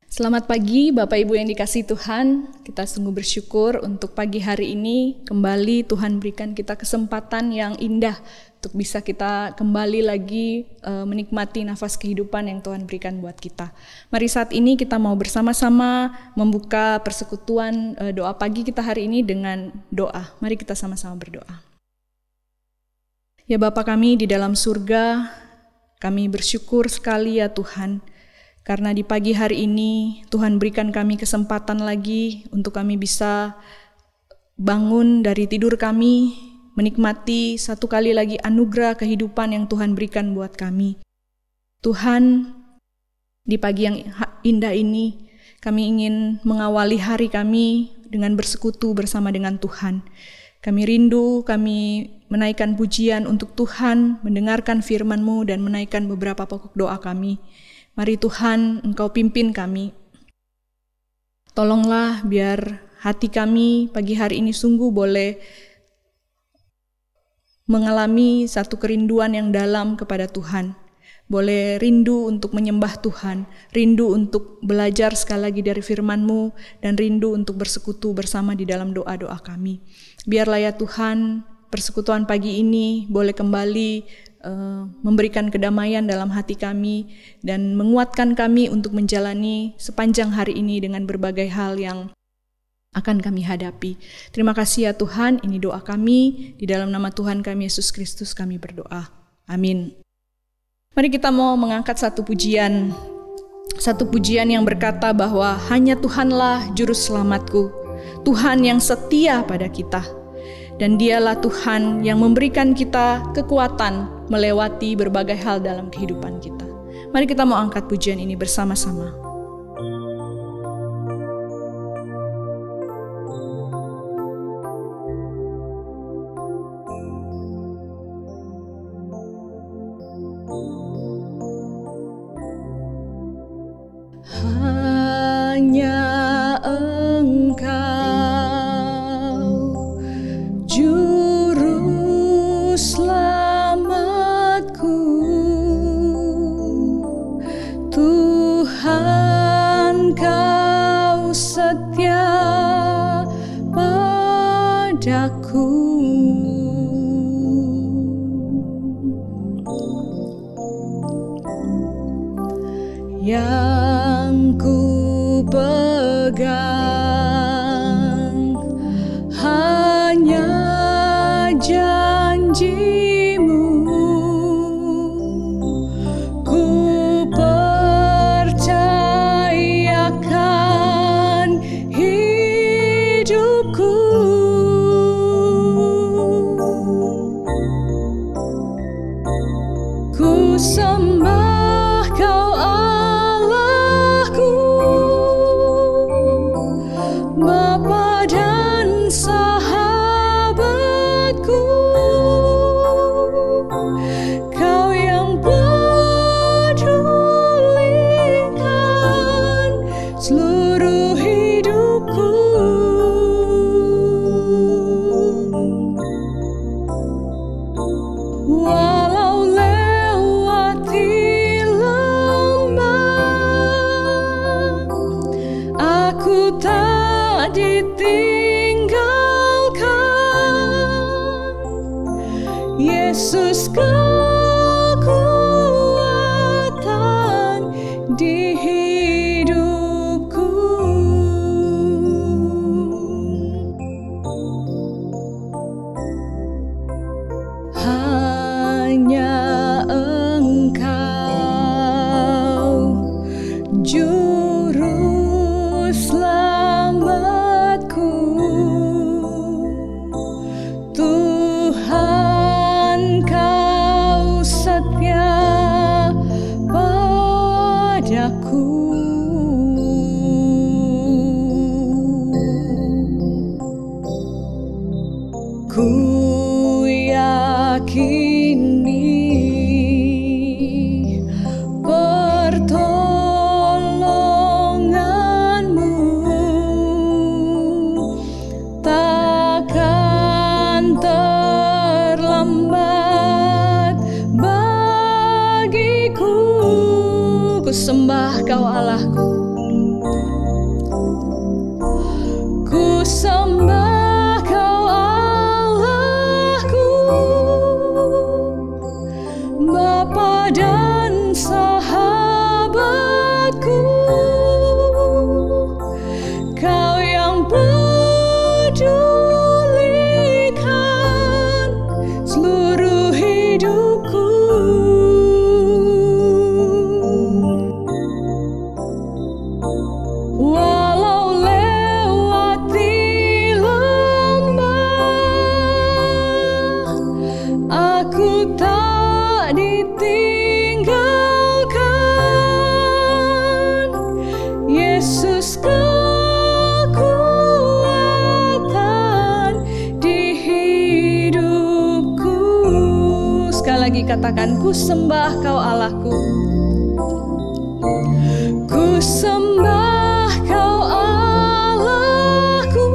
Selamat pagi Bapak Ibu yang dikasihi Tuhan. Kita sungguh bersyukur untuk pagi hari ini kembali Tuhan berikan kita kesempatan yang indah untuk bisa kita kembali lagi menikmati nafas kehidupan yang Tuhan berikan buat kita. Mari saat ini kita mau bersama-sama membuka persekutuan doa pagi kita hari ini dengan doa. Mari kita sama-sama berdoa. Ya Bapa kami di dalam surga, kami bersyukur sekali ya Tuhan, karena di pagi hari ini Tuhan berikan kami kesempatan lagi untuk kami bisa bangun dari tidur kami, menikmati satu kali lagi anugerah kehidupan yang Tuhan berikan buat kami. Tuhan, di pagi yang indah ini kami ingin mengawali hari kami dengan bersekutu bersama dengan Tuhan. Kami rindu, kami menaikkan pujian untuk Tuhan, mendengarkan firman-Mu dan menaikkan beberapa pokok doa kami. Mari Tuhan, Engkau pimpin kami. Tolonglah biar hati kami pagi hari ini sungguh boleh mengalami satu kerinduan yang dalam kepada Tuhan. Boleh rindu untuk menyembah Tuhan, rindu untuk belajar sekali lagi dari firman-Mu, dan rindu untuk bersekutu bersama di dalam doa-doa kami. Biarlah ya Tuhan, persekutuan pagi ini boleh kembali memberikan kedamaian dalam hati kami dan menguatkan kami untuk menjalani sepanjang hari ini dengan berbagai hal yang akan kami hadapi. Terima kasih ya Tuhan, ini doa kami, di dalam nama Tuhan kami Yesus Kristus kami berdoa. Amin. Mari kita mau mengangkat satu pujian yang berkata bahwa hanya Tuhanlah juru selamatku, Tuhan yang setia pada kita. Dan dialah Tuhan yang memberikan kita kekuatan melewati berbagai hal dalam kehidupan kita. Mari kita mau angkat pujian ini bersama-sama. Hanya Engkau Juru selamatku, Tuhan Kau setia padaku. Yang ku pegang hanya janji-Mu, ku percayakan hidupku. Ku sembah Kau Allahku, Bapa dan sahabatku. Kau yang pedulikan seluruh hidupku. Walau lewati lembah, aku tak ditinggalkan. Yesus kekuatan di hidupku. Hanya Engkau Juru selamatku, Tuhan Kau setia padaku. Ku yakini pertolongan-Mu takkan terlambat bagiku. Ku sembah Kau Allahku, katakan, ku sembah kau Allahku. Ku sembah kau Allahku,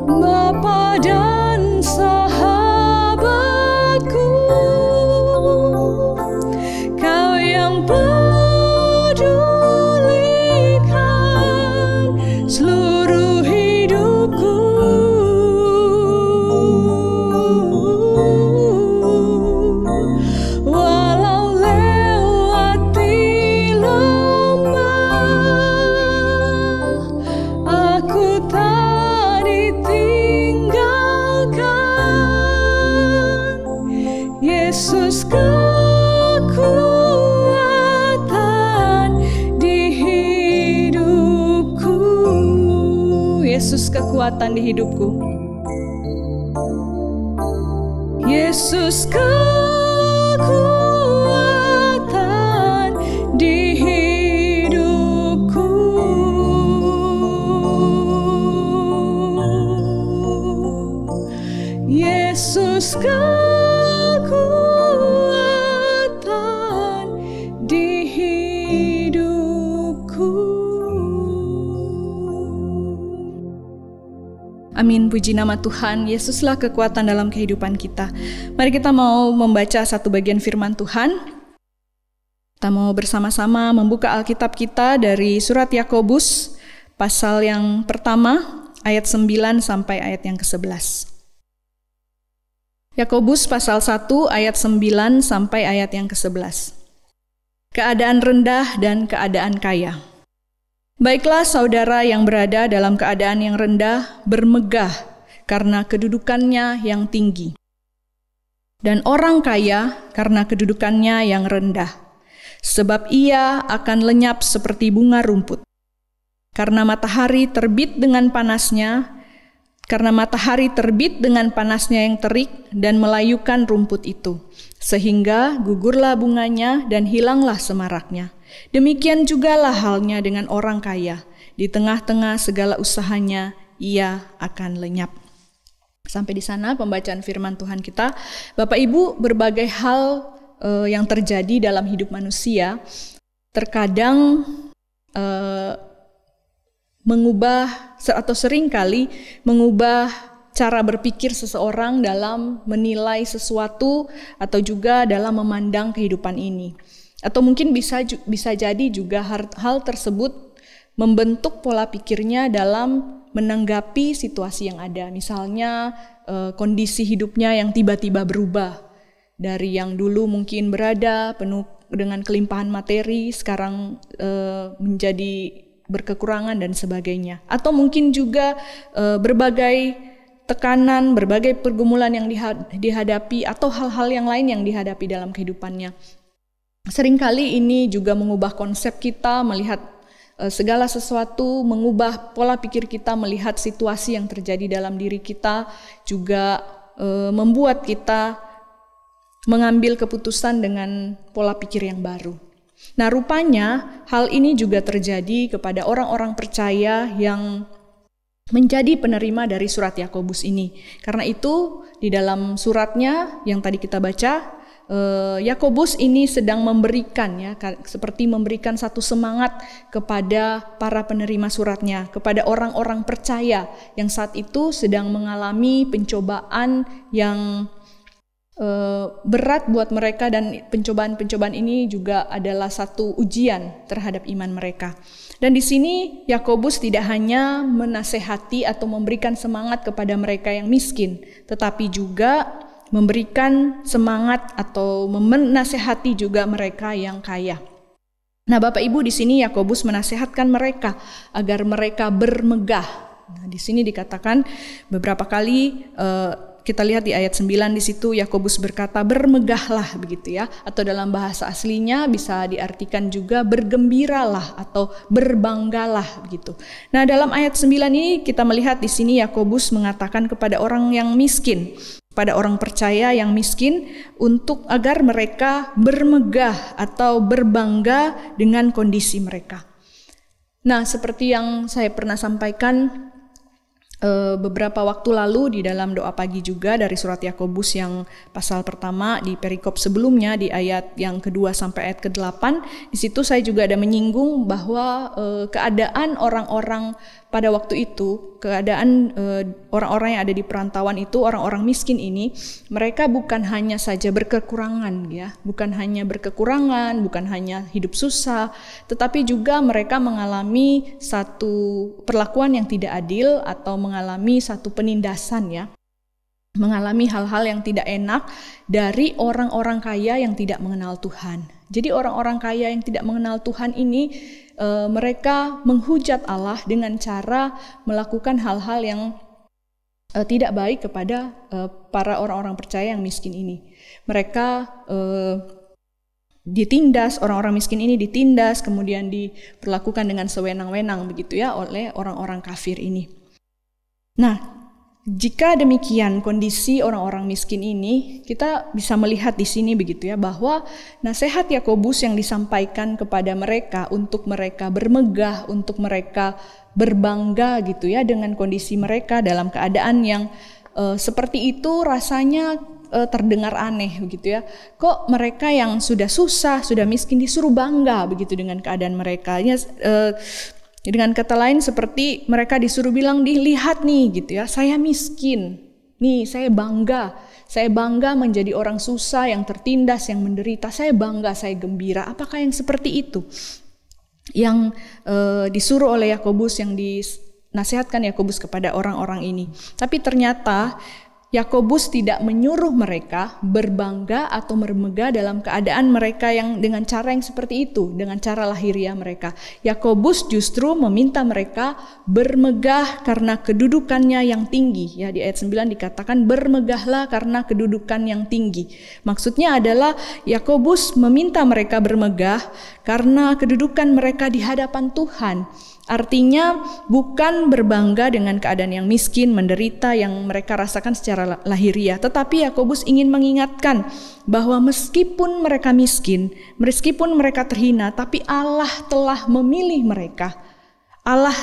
Bapa dan sahabatku, kau yang pedulikan seluruh hidupku. Walau lewati lembah, aku tak ditinggalkan. Yesus kekuatan di hidupku. Yesus kekuatan di hidupku. Yesus kekuatan di hidupku. Yesus kekuatan di hidupku. Amin, puji nama Tuhan. Yesuslah kekuatan dalam kehidupan kita. Mari kita mau membaca satu bagian firman Tuhan. Kita mau bersama-sama membuka Alkitab kita dari surat Yakobus pasal yang pertama ayat 9 sampai ayat yang ke-11. Yakobus pasal 1 ayat 9 sampai ayat yang ke-11. Keadaan rendah dan keadaan kaya. Baiklah saudara yang berada dalam keadaan yang rendah bermegah karena kedudukannya yang tinggi. Dan orang kaya karena kedudukannya yang rendah. Sebab ia akan lenyap seperti bunga rumput. Karena matahari terbit dengan panasnya yang terik dan melayukan rumput itu. Sehingga gugurlah bunganya dan hilanglah semaraknya. Demikian jugalah halnya dengan orang kaya. Di tengah-tengah segala usahanya, ia akan lenyap. Sampai di sana pembacaan firman Tuhan kita. Bapak Ibu, berbagai hal yang terjadi dalam hidup manusia terkadang mengubah atau seringkali mengubah cara berpikir seseorang dalam menilai sesuatu atau juga dalam memandang kehidupan ini. Atau mungkin bisa jadi juga hal tersebut membentuk pola pikirnya dalam menanggapi situasi yang ada. Misalnya kondisi hidupnya yang tiba-tiba berubah. Dari yang dulu mungkin berada penuh dengan kelimpahan materi, sekarang menjadi berkekurangan dan sebagainya. Atau mungkin juga berbagai tekanan, berbagai pergumulan yang dihadapi atau hal-hal yang lain yang dihadapi dalam kehidupannya. Seringkali ini juga mengubah konsep kita melihat segala sesuatu, mengubah pola pikir kita melihat situasi yang terjadi dalam diri kita, juga membuat kita mengambil keputusan dengan pola pikir yang baru. Nah, rupanya hal ini juga terjadi kepada orang-orang percaya yang menjadi penerima dari surat Yakobus ini. Karena itu di dalam suratnya yang tadi kita baca, Yakobus ini sedang memberikan, ya, seperti memberikan satu semangat kepada para penerima suratnya, kepada orang-orang percaya yang saat itu sedang mengalami pencobaan yang berat buat mereka, dan pencobaan-pencobaan ini juga adalah satu ujian terhadap iman mereka. Dan di sini Yakobus tidak hanya menasehati atau memberikan semangat kepada mereka yang miskin, tetapi juga memberikan semangat atau menasehati juga mereka yang kaya. Nah, Bapak Ibu, di sini Yakobus menasehatkan mereka agar mereka bermegah. Nah, di sini dikatakan beberapa kali kita lihat di ayat 9 di situ Yakobus berkata bermegahlah, begitu ya, atau dalam bahasa aslinya bisa diartikan juga bergembiralah atau berbanggalah, begitu. Nah, dalam ayat 9 ini kita melihat di sini Yakobus mengatakan kepada orang yang miskin, pada orang percaya yang miskin, untuk agar mereka bermegah atau berbangga dengan kondisi mereka. Nah, seperti yang saya pernah sampaikan, beberapa waktu lalu di dalam doa pagi juga dari surat Yakobus yang pasal pertama di perikop sebelumnya di ayat yang kedua sampai ayat ke-8, di situ saya juga ada menyinggung bahwa keadaan orang-orang pada waktu itu, keadaan orang-orang yang ada di perantauan itu, orang-orang miskin ini, mereka bukan hanya saja berkekurangan ya, bukan hanya berkekurangan, bukan hanya hidup susah, tetapi juga mereka mengalami satu perlakuan yang tidak adil atau mengalami satu penindasan ya, mengalami hal-hal yang tidak enak dari orang-orang kaya yang tidak mengenal Tuhan. Jadi orang-orang kaya yang tidak mengenal Tuhan ini mereka menghujat Allah dengan cara melakukan hal-hal yang tidak baik kepada para orang-orang percaya yang miskin ini. Mereka ditindas, orang-orang miskin ini ditindas, kemudian diperlakukan dengan sewenang-wenang begitu ya oleh orang-orang kafir ini. Nah, jika demikian kondisi orang-orang miskin ini, kita bisa melihat di sini begitu ya, bahwa nasihat Yakobus yang disampaikan kepada mereka untuk mereka bermegah, untuk mereka berbangga gitu ya dengan kondisi mereka dalam keadaan yang seperti itu rasanya terdengar aneh begitu ya. Kok mereka yang sudah susah, sudah miskin disuruh bangga begitu dengan keadaan mereka? Ya, dengan kata lain seperti mereka disuruh bilang, lihat nih gitu ya, saya miskin, nih saya bangga menjadi orang susah, yang tertindas, yang menderita, saya bangga, saya gembira. Apakah yang seperti itu yang disuruh oleh Yakobus, yang dinasihatkan Yakobus kepada orang-orang ini? Tapi ternyata Yakobus tidak menyuruh mereka berbangga atau bermegah dalam keadaan mereka yang dengan cara yang seperti itu, dengan cara lahiriah mereka. Yakobus justru meminta mereka bermegah karena kedudukannya yang tinggi. Ya, di ayat 9 dikatakan bermegahlah karena kedudukan yang tinggi. Maksudnya adalah Yakobus meminta mereka bermegah karena kedudukan mereka di hadapan Tuhan. Artinya bukan berbangga dengan keadaan yang miskin, menderita yang mereka rasakan secara lahiriah. Tetapi Yakobus ingin mengingatkan bahwa meskipun mereka miskin, meskipun mereka terhina, tapi Allah telah memilih mereka. Allah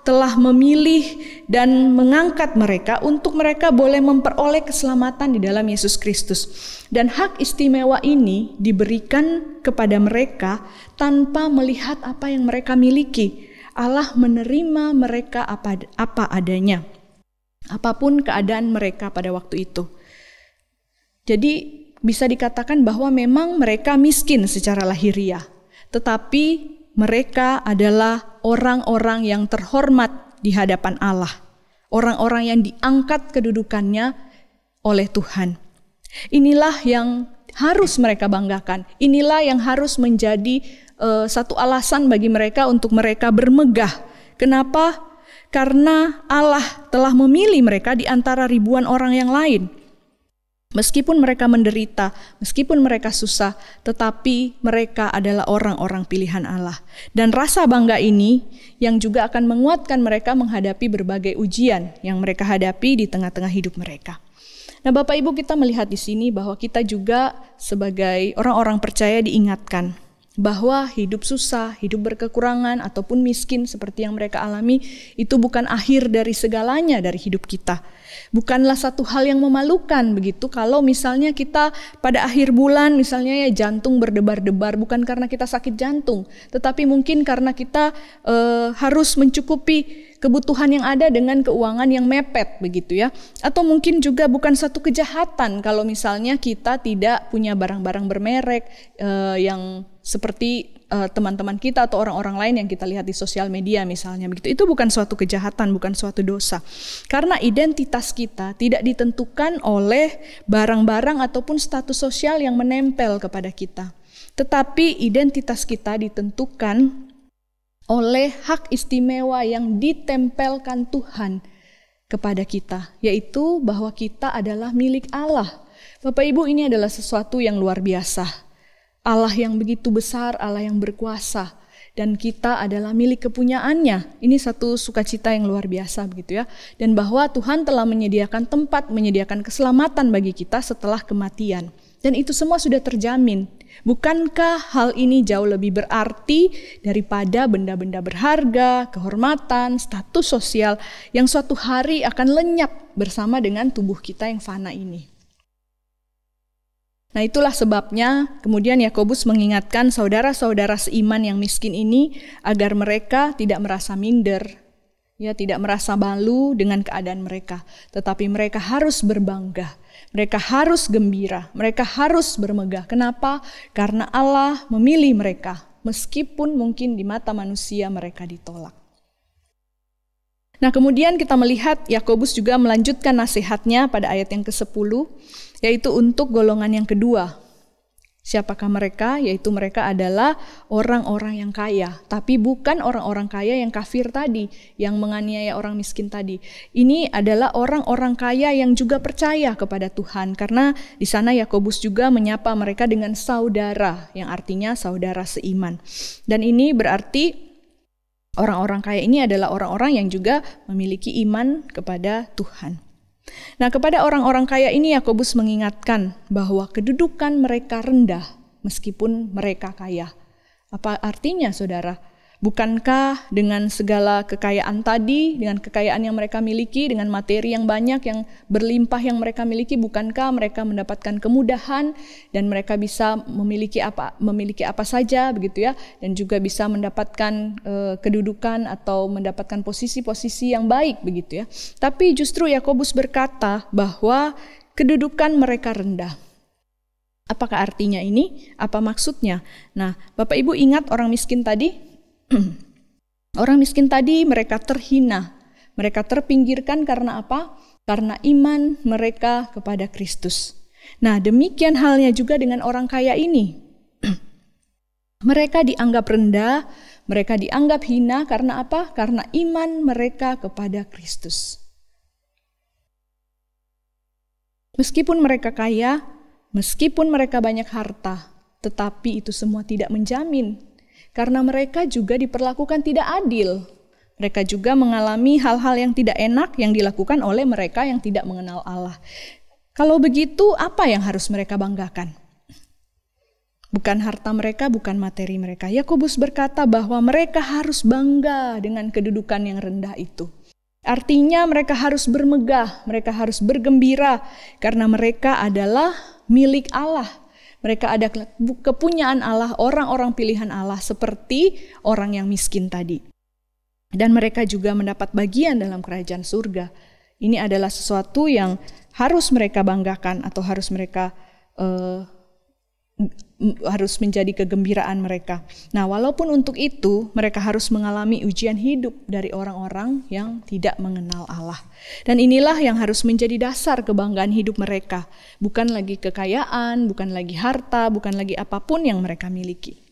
telah memilih dan mengangkat mereka untuk mereka boleh memperoleh keselamatan di dalam Yesus Kristus. Dan hak istimewa ini diberikan kepada mereka tanpa melihat apa yang mereka miliki. Allah menerima mereka apa adanya, apapun keadaan mereka pada waktu itu. Jadi bisa dikatakan bahwa memang mereka miskin secara lahiriah, tetapi mereka adalah orang-orang yang terhormat di hadapan Allah, orang-orang yang diangkat kedudukannya oleh Tuhan. Inilah yang harus mereka banggakan, inilah yang harus menjadi satu alasan bagi mereka untuk mereka bermegah. Kenapa? Karena Allah telah memilih mereka di antara ribuan orang yang lain. Meskipun mereka menderita, meskipun mereka susah, tetapi mereka adalah orang-orang pilihan Allah. Dan rasa bangga ini yang juga akan menguatkan mereka menghadapi berbagai ujian yang mereka hadapi di tengah-tengah hidup mereka. Nah, Bapak Ibu, kita melihat di sini bahwa kita juga sebagai orang-orang percaya diingatkan bahwa hidup susah, hidup berkekurangan, ataupun miskin seperti yang mereka alami, itu bukan akhir dari segalanya dari hidup kita. Bukanlah satu hal yang memalukan begitu kalau misalnya kita pada akhir bulan misalnya ya jantung berdebar-debar, bukan karena kita sakit jantung, tetapi mungkin karena kita harus mencukupi kebutuhan yang ada dengan keuangan yang mepet begitu ya. Atau mungkin juga bukan satu kejahatan kalau misalnya kita tidak punya barang-barang bermerek yang seperti teman-teman kita atau orang-orang lain yang kita lihat di sosial media misalnya begitu. Itu bukan suatu kejahatan, bukan suatu dosa. Karena identitas kita tidak ditentukan oleh barang-barang ataupun status sosial yang menempel kepada kita. Tetapi identitas kita ditentukan oleh hak istimewa yang ditempelkan Tuhan kepada kita, yaitu bahwa kita adalah milik Allah. Bapak Ibu, ini adalah sesuatu yang luar biasa. Allah yang begitu besar, Allah yang berkuasa, dan kita adalah milik kepunyaannya. Ini satu sukacita yang luar biasa begitu ya. Dan bahwa Tuhan telah menyediakan tempat, menyediakan keselamatan bagi kita setelah kematian. Dan itu semua sudah terjamin. Bukankah hal ini jauh lebih berarti daripada benda-benda berharga, kehormatan, status sosial yang suatu hari akan lenyap bersama dengan tubuh kita yang fana ini? Nah, itulah sebabnya kemudian Yakobus mengingatkan saudara-saudara seiman yang miskin ini agar mereka tidak merasa minder, ya, tidak merasa malu dengan keadaan mereka, tetapi mereka harus berbangga, mereka harus gembira, mereka harus bermegah. Kenapa? Karena Allah memilih mereka, meskipun mungkin di mata manusia mereka ditolak. Nah, kemudian kita melihat Yakobus juga melanjutkan nasihatnya pada ayat yang ke-10, yaitu untuk golongan yang kedua. Siapakah mereka? Yaitu mereka adalah orang-orang yang kaya, tapi bukan orang-orang kaya yang kafir tadi, yang menganiaya orang miskin tadi. Ini adalah orang-orang kaya yang juga percaya kepada Tuhan, karena di sana Yakobus juga menyapa mereka dengan saudara, yang artinya saudara seiman. Dan ini berarti orang-orang kaya ini adalah orang-orang yang juga memiliki iman kepada Tuhan. Nah, kepada orang-orang kaya ini Yakobus mengingatkan bahwa kedudukan mereka rendah meskipun mereka kaya. Apa artinya, saudara? Bukankah dengan segala kekayaan tadi, dengan kekayaan yang mereka miliki, dengan materi yang banyak, yang berlimpah yang mereka miliki, bukankah mereka mendapatkan kemudahan dan mereka bisa memiliki apa saja, begitu ya, dan juga bisa mendapatkan kedudukan atau mendapatkan posisi-posisi yang baik, begitu ya. Tapi justru Yakobus berkata bahwa kedudukan mereka rendah. Apakah artinya ini? Apa maksudnya? Nah, Bapak Ibu ingat orang miskin tadi? Orang miskin tadi mereka terhina, mereka terpinggirkan karena apa? Karena iman mereka kepada Kristus. Nah, demikian halnya juga dengan orang kaya ini. Mereka dianggap rendah, mereka dianggap hina karena apa? Karena iman mereka kepada Kristus. Meskipun mereka kaya, meskipun mereka banyak harta, tetapi itu semua tidak menjamin. Karena mereka juga diperlakukan tidak adil. Mereka juga mengalami hal-hal yang tidak enak yang dilakukan oleh mereka yang tidak mengenal Allah. Kalau begitu, apa yang harus mereka banggakan? Bukan harta mereka, bukan materi mereka. Yakobus berkata bahwa mereka harus bangga dengan kedudukan yang rendah itu. Artinya mereka harus bermegah, mereka harus bergembira, karena mereka adalah milik Allah. Mereka ada kepunyaan Allah, orang-orang pilihan Allah seperti orang yang miskin tadi. Dan mereka juga mendapat bagian dalam kerajaan surga. Ini adalah sesuatu yang harus mereka banggakan atau harus mereka harus menjadi kegembiraan mereka. Nah, walaupun untuk itu mereka harus mengalami ujian hidup dari orang-orang yang tidak mengenal Allah. Dan inilah yang harus menjadi dasar kebanggaan hidup mereka. Bukan lagi kekayaan, bukan lagi harta, bukan lagi apapun yang mereka miliki.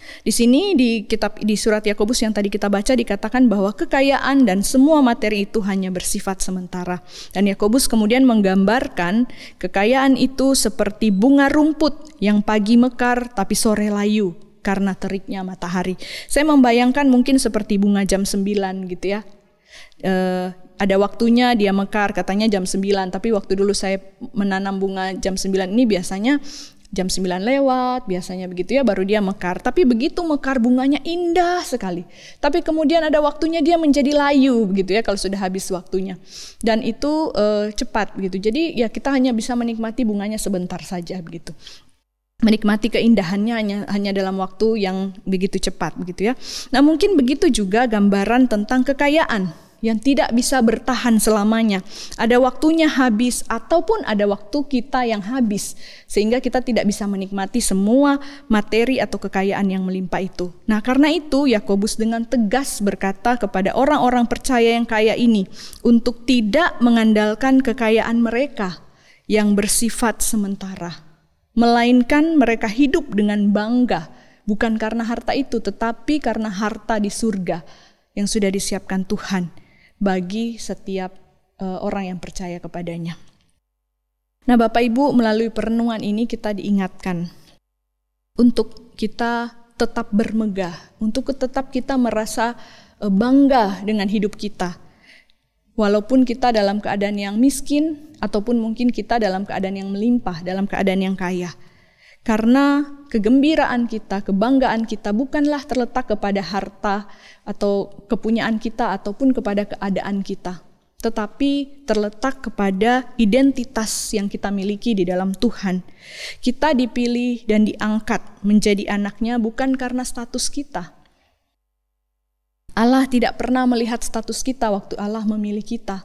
Di sini di surat Yakobus yang tadi kita baca dikatakan bahwa kekayaan dan semua materi itu hanya bersifat sementara. Dan Yakobus kemudian menggambarkan kekayaan itu seperti bunga rumput yang pagi mekar tapi sore layu karena teriknya matahari. Saya membayangkan mungkin seperti bunga jam 9 gitu ya. Ada waktunya dia mekar, katanya jam 9, tapi waktu dulu saya menanam bunga jam 9 ini biasanya jam 9 lewat, biasanya begitu ya, baru dia mekar. Tapi begitu mekar bunganya indah sekali. Tapi kemudian ada waktunya dia menjadi layu begitu ya, kalau sudah habis waktunya. Dan itu cepat begitu. Jadi ya kita hanya bisa menikmati bunganya sebentar saja begitu. Menikmati keindahannya hanya dalam waktu yang begitu cepat begitu ya. Nah, mungkin begitu juga gambaran tentang kekayaan yang tidak bisa bertahan selamanya. Ada waktunya habis ataupun ada waktu kita yang habis sehingga kita tidak bisa menikmati semua materi atau kekayaan yang melimpah itu. Nah, karena itu Yakobus dengan tegas berkata kepada orang-orang percaya yang kaya ini untuk tidak mengandalkan kekayaan mereka yang bersifat sementara, melainkan mereka hidup dengan bangga bukan karena harta itu tetapi karena harta di surga yang sudah disiapkan Tuhan bagi setiap orang yang percaya kepadanya. Nah, Bapak Ibu, melalui perenungan ini kita diingatkan untuk kita tetap bermegah, untuk tetap kita merasa bangga dengan hidup kita. Walaupun kita dalam keadaan yang miskin, ataupun mungkin kita dalam keadaan yang melimpah, dalam keadaan yang kaya. Karena kegembiraan kita, kebanggaan kita bukanlah terletak kepada harta atau kepunyaan kita ataupun kepada keadaan kita, tetapi terletak kepada identitas yang kita miliki di dalam Tuhan. Kita dipilih dan diangkat menjadi anaknya bukan karena status kita. Allah tidak pernah melihat status kita waktu Allah memilih kita.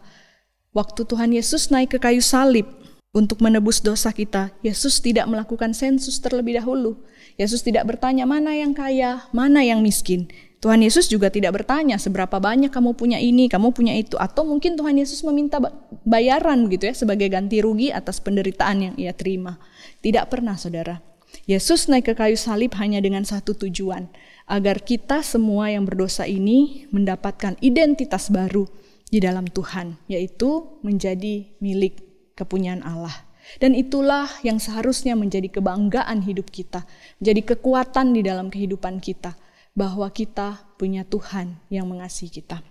Waktu Tuhan Yesus naik ke kayu salib untuk menebus dosa kita, Yesus tidak melakukan sensus terlebih dahulu. Yesus tidak bertanya mana yang kaya, mana yang miskin. Tuhan Yesus juga tidak bertanya seberapa banyak kamu punya ini, kamu punya itu. Atau mungkin Tuhan Yesus meminta bayaran gitu ya, sebagai ganti rugi atas penderitaan yang ia terima. Tidak pernah, saudara. Yesus naik ke kayu salib hanya dengan satu tujuan, agar kita semua yang berdosa ini mendapatkan identitas baru di dalam Tuhan, yaitu menjadi milik kepunyaan Allah. Dan itulah yang seharusnya menjadi kebanggaan hidup kita, menjadi kekuatan di dalam kehidupan kita, bahwa kita punya Tuhan yang mengasihi kita.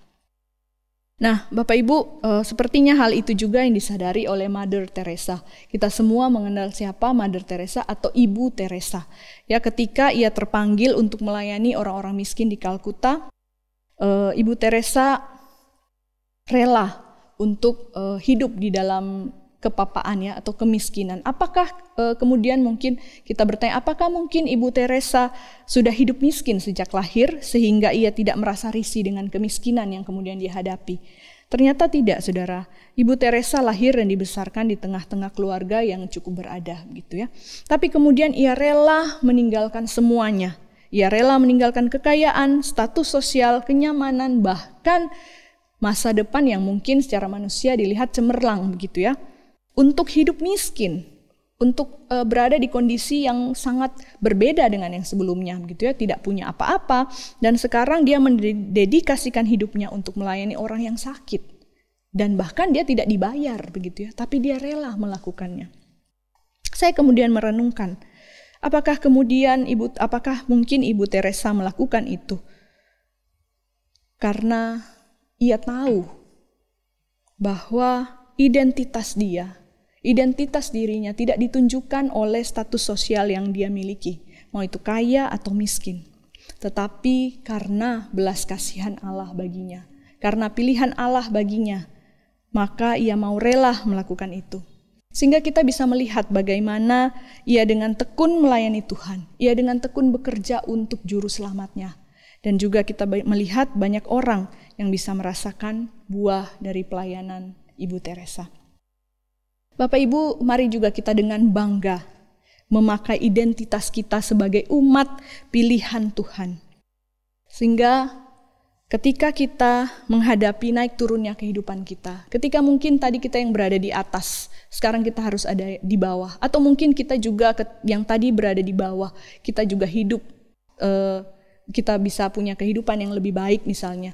Nah, Bapak Ibu, sepertinya hal itu juga yang disadari oleh Mother Teresa. Kita semua mengenal siapa Mother Teresa atau Ibu Teresa. Ya, ketika ia terpanggil untuk melayani orang-orang miskin di Kalkuta, Ibu Teresa rela untuk hidup di dalam kepapaan ya atau kemiskinan. Apakah kemudian mungkin kita bertanya, apakah mungkin Ibu Teresa sudah hidup miskin sejak lahir sehingga ia tidak merasa risih dengan kemiskinan yang kemudian dia hadapi? Ternyata tidak, saudara. Ibu Teresa lahir dan dibesarkan di tengah-tengah keluarga yang cukup berada gitu ya. Tapi kemudian ia rela meninggalkan semuanya. Ia rela meninggalkan kekayaan, status sosial, kenyamanan, bahkan masa depan yang mungkin secara manusia dilihat cemerlang begitu ya, untuk hidup miskin, untuk berada di kondisi yang sangat berbeda dengan yang sebelumnya gitu ya, tidak punya apa-apa, dan sekarang dia mendedikasikan hidupnya untuk melayani orang yang sakit, dan bahkan dia tidak dibayar begitu ya, tapi dia rela melakukannya. Saya kemudian merenungkan, apakah mungkin Ibu Teresa melakukan itu karena ia tahu bahwa identitas dirinya tidak ditunjukkan oleh status sosial yang dia miliki, mau itu kaya atau miskin, tetapi karena belas kasihan Allah baginya, karena pilihan Allah baginya, maka ia mau rela melakukan itu. Sehingga kita bisa melihat bagaimana ia dengan tekun melayani Tuhan, ia dengan tekun bekerja untuk juru selamatnya. Dan juga kita melihat banyak orang yang bisa merasakan buah dari pelayanan Ibu Teresa. Bapak Ibu, mari juga kita dengan bangga memakai identitas kita sebagai umat pilihan Tuhan. Sehingga ketika kita menghadapi naik turunnya kehidupan kita, ketika mungkin tadi kita yang berada di atas, sekarang kita harus ada di bawah. Atau mungkin kita juga yang tadi berada di bawah, kita juga hidup, kita bisa punya kehidupan yang lebih baik misalnya,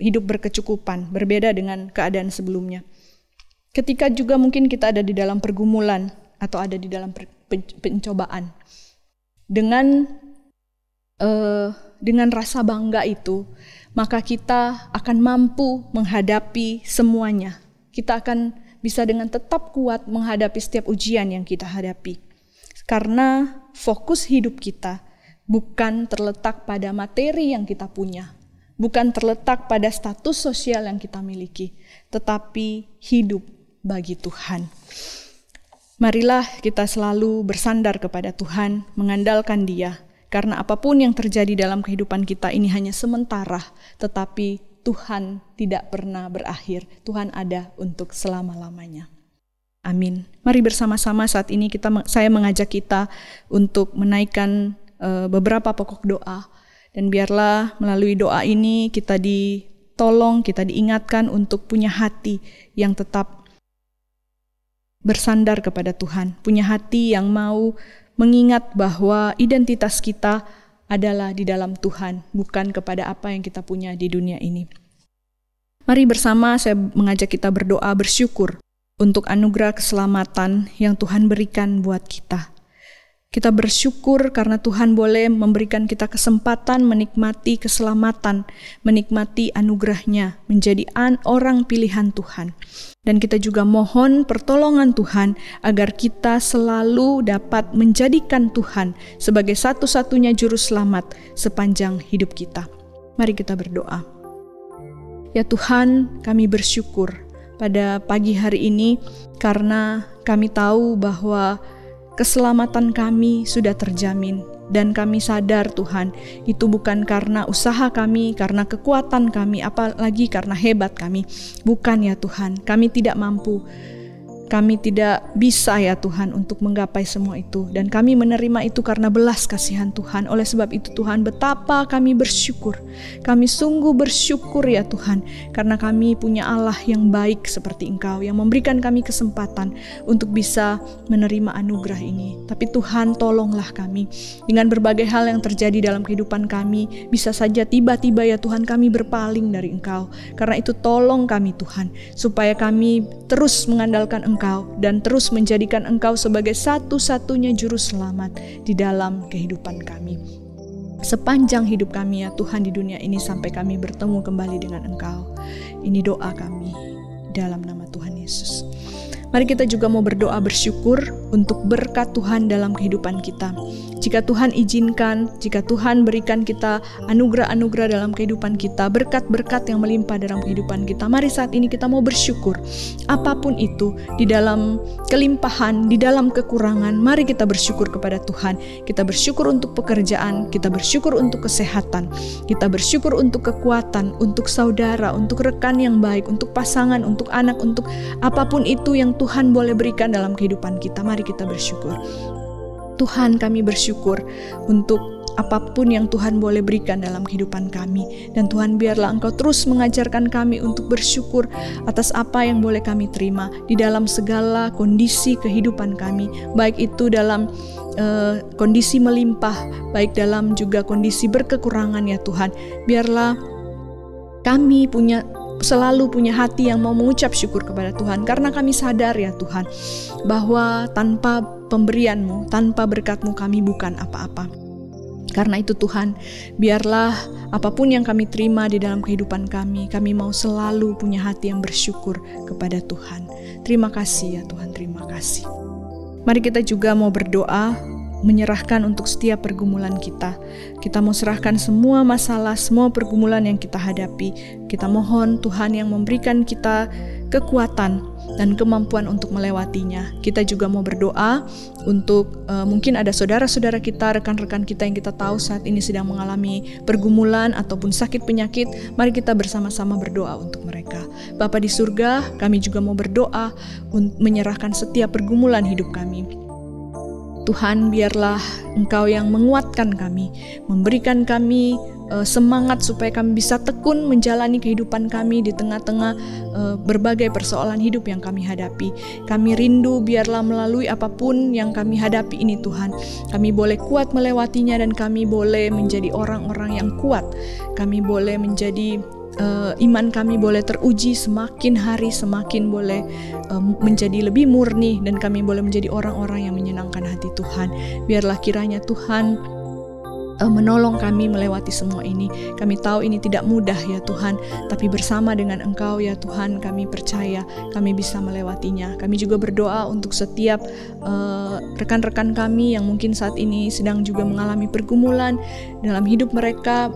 hidup berkecukupan, berbeda dengan keadaan sebelumnya. Ketika juga mungkin kita ada di dalam pergumulan atau ada di dalam pencobaan, dengan rasa bangga itu, maka kita akan mampu menghadapi semuanya. Kita akan bisa dengan tetap kuat menghadapi setiap ujian yang kita hadapi. Karena fokus hidup kita bukan terletak pada materi yang kita punya, bukan terletak pada status sosial yang kita miliki, tetapi hidup bagi Tuhan. Marilah kita selalu bersandar kepada Tuhan, mengandalkan Dia, karena apapun yang terjadi dalam kehidupan kita ini hanya sementara, tetapi Tuhan tidak pernah berakhir. Tuhan ada untuk selama-lamanya. Amin. Mari bersama-sama saat ini saya mengajak kita untuk menaikkan beberapa pokok doa, dan biarlah melalui doa ini kita ditolong, kita diingatkan untuk punya hati yang tetap bersandar kepada Tuhan, punya hati yang mau mengingat bahwa identitas kita adalah di dalam Tuhan, bukan kepada apa yang kita punya di dunia ini. Mari bersama saya mengajak kita berdoa bersyukur untuk anugerah keselamatan yang Tuhan berikan buat kita. Kita bersyukur karena Tuhan boleh memberikan kita kesempatan menikmati keselamatan, menikmati anugerah-Nya, menjadi orang pilihan Tuhan. Dan kita juga mohon pertolongan Tuhan agar kita selalu dapat menjadikan Tuhan sebagai satu-satunya juru selamat sepanjang hidup kita. Mari kita berdoa. Ya Tuhan, kami bersyukur pada pagi hari ini karena kami tahu bahwa keselamatan kami sudah terjamin, dan kami sadar Tuhan, itu bukan karena usaha kami, karena kekuatan kami, apalagi karena hebat kami. Bukan ya Tuhan, kami tidak mampu. Kami tidak bisa ya Tuhan untuk menggapai semua itu, dan kami menerima itu karena belas kasihan Tuhan. Oleh sebab itu Tuhan, betapa kami bersyukur. Kami sungguh bersyukur ya Tuhan, karena kami punya Allah yang baik seperti Engkau, yang memberikan kami kesempatan untuk bisa menerima anugerah ini. Tapi Tuhan, tolonglah kami dengan berbagai hal yang terjadi dalam kehidupan kami. Bisa saja tiba-tiba ya Tuhan kami berpaling dari Engkau. Karena itu tolong kami Tuhan, supaya kami terus mengandalkan Engkau dan terus menjadikan Engkau sebagai satu-satunya juru selamat di dalam kehidupan kami. Sepanjang hidup kami ya Tuhan di dunia ini sampai kami bertemu kembali dengan Engkau. Ini doa kami dalam nama Tuhan Yesus. Mari kita juga mau berdoa bersyukur untuk berkat Tuhan dalam kehidupan kita. Jika Tuhan izinkan, jika Tuhan berikan kita anugerah-anugerah dalam kehidupan kita, berkat-berkat yang melimpah dalam kehidupan kita, mari saat ini kita mau bersyukur. Apapun itu, di dalam kelimpahan, di dalam kekurangan, mari kita bersyukur kepada Tuhan. Kita bersyukur untuk pekerjaan, kita bersyukur untuk kesehatan, kita bersyukur untuk kekuatan, untuk saudara, untuk rekan yang baik, untuk pasangan, untuk anak, untuk apapun itu yang Tuhan boleh berikan dalam kehidupan kita. Mari kita bersyukur. Tuhan, kami bersyukur untuk apapun yang Tuhan boleh berikan dalam kehidupan kami. Dan Tuhan, biarlah Engkau terus mengajarkan kami untuk bersyukur atas apa yang boleh kami terima di dalam segala kondisi kehidupan kami. Baik itu dalam kondisi melimpah, baik dalam juga kondisi berkekurangan ya Tuhan. Biarlah kami selalu punya hati yang mau mengucap syukur kepada Tuhan, karena kami sadar ya Tuhan bahwa tanpa pemberian-Mu, tanpa berkat-Mu kami bukan apa-apa. Karena itu Tuhan, biarlah apapun yang kami terima di dalam kehidupan kami mau selalu punya hati yang bersyukur kepada Tuhan. Terima kasih ya Tuhan, terima kasih. Mari kita juga mau berdoa, menyerahkan untuk setiap pergumulan kita. Kita mau serahkan semua masalah, semua pergumulan yang kita hadapi. Kita mohon Tuhan yang memberikan kita kekuatan dan kemampuan untuk melewatinya. Kita juga mau berdoa untuk mungkin ada saudara-saudara kita, rekan-rekan kita yang kita tahu saat ini sedang mengalami pergumulan ataupun sakit penyakit. Mari kita bersama-sama berdoa untuk mereka. Bapa di surga, kami juga mau berdoa menyerahkan setiap pergumulan hidup kami. Tuhan, biarlah Engkau yang menguatkan kami, memberikan kami semangat supaya kami bisa tekun menjalani kehidupan kami di tengah-tengah berbagai persoalan hidup yang kami hadapi. Kami rindu biarlah melalui apapun yang kami hadapi ini Tuhan, kami boleh kuat melewatinya dan kami boleh menjadi orang-orang yang kuat. Kami boleh menjadi iman kami boleh teruji semakin hari, semakin boleh menjadi lebih murni, dan kami boleh menjadi orang-orang yang menyenangkan hati Tuhan. Biarlah kiranya Tuhan menolong kami melewati semua ini. Kami tahu ini tidak mudah ya Tuhan, tapi bersama dengan Engkau ya Tuhan, kami percaya kami bisa melewatinya. Kami juga berdoa untuk setiap rekan-rekan kami yang mungkin saat ini sedang juga mengalami pergumulan dalam hidup mereka,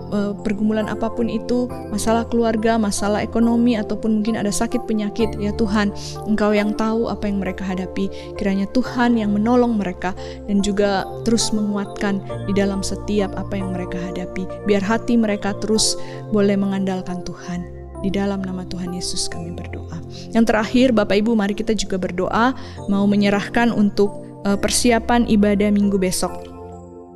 pergumulan apapun itu, masalah keluarga, masalah ekonomi, ataupun mungkin ada sakit penyakit ya Tuhan. Engkau yang tahu apa yang mereka hadapi. Kiranya Tuhan yang menolong mereka dan juga terus menguatkan di dalam setiap apa yang mereka hadapi. Biar hati mereka terus boleh mengandalkan Tuhan. Di dalam nama Tuhan Yesus kami berdoa. Yang terakhir, Bapak Ibu, mari kita juga berdoa mau menyerahkan untuk persiapan ibadah minggu besok.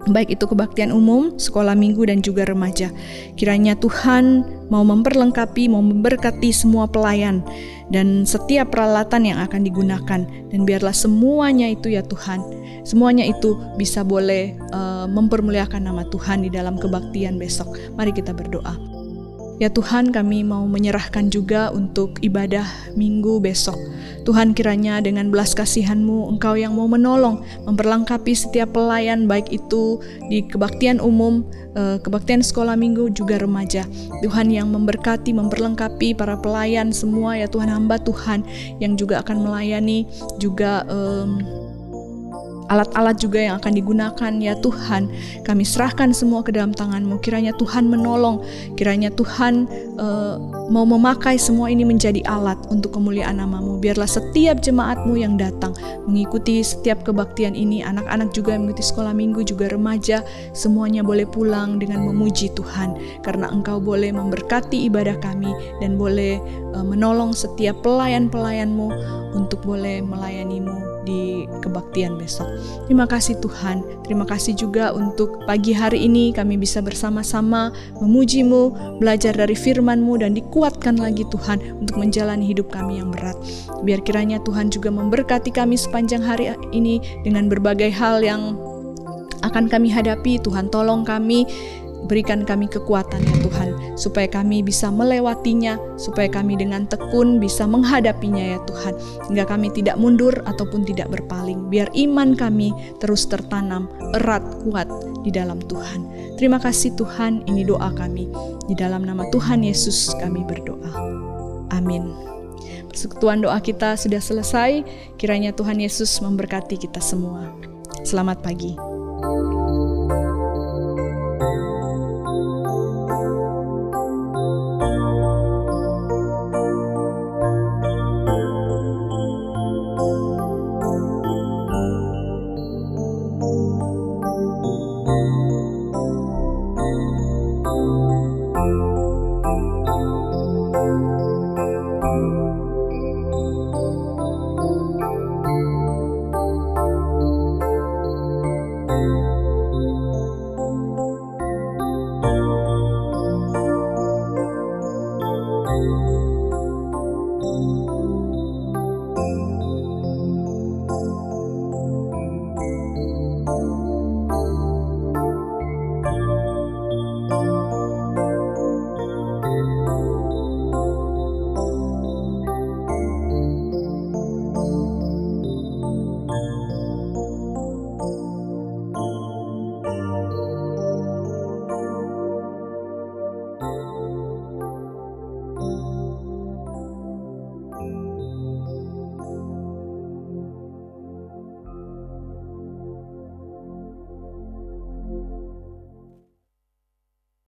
Baik itu kebaktian umum, sekolah minggu, dan juga remaja. Kiranya Tuhan mau memperlengkapi, mau memberkati semua pelayan dan setiap peralatan yang akan digunakan. Dan biarlah semuanya itu ya Tuhan, semuanya itu bisa boleh mempermuliakan nama Tuhan di dalam kebaktian besok. Mari kita berdoa. Ya Tuhan, kami mau menyerahkan juga untuk ibadah minggu besok. Tuhan, kiranya dengan belas kasihan-Mu, Engkau yang mau menolong, memperlengkapi setiap pelayan, baik itu di kebaktian umum, kebaktian sekolah minggu, juga remaja. Tuhan yang memberkati, memperlengkapi para pelayan semua, ya Tuhan, hamba Tuhan yang juga akan melayani, juga alat-alat juga yang akan digunakan, ya Tuhan, kami serahkan semua ke dalam tangan-Mu. Kiranya Tuhan menolong, kiranya Tuhan mau memakai semua ini menjadi alat untuk kemuliaan nama-Mu. Biarlah setiap jemaat-Mu yang datang mengikuti setiap kebaktian ini, anak-anak juga yang mengikuti sekolah minggu, juga remaja, semuanya boleh pulang dengan memuji Tuhan, karena Engkau boleh memberkati ibadah kami dan boleh menolong setiap pelayan-pelayan-Mu untuk boleh melayani-Mu di kebaktian besok. Terima kasih Tuhan, terima kasih juga untuk pagi hari ini kami bisa bersama-sama memuji-Mu, belajar dari firman-Mu, dan dikuatkan lagi Tuhan untuk menjalani hidup kami yang berat. Biar kiranya Tuhan juga memberkati kami sepanjang hari ini dengan berbagai hal yang akan kami hadapi. Tuhan, tolong kami, berikan kami kekuatan ya Tuhan, supaya kami bisa melewatinya, supaya kami dengan tekun bisa menghadapinya ya Tuhan, hingga kami tidak mundur ataupun tidak berpaling. Biar iman kami terus tertanam erat kuat di dalam Tuhan. Terima kasih Tuhan, ini doa kami. Di dalam nama Tuhan Yesus kami berdoa. Amin. Persekutuan doa kita sudah selesai. Kiranya Tuhan Yesus memberkati kita semua. Selamat pagi.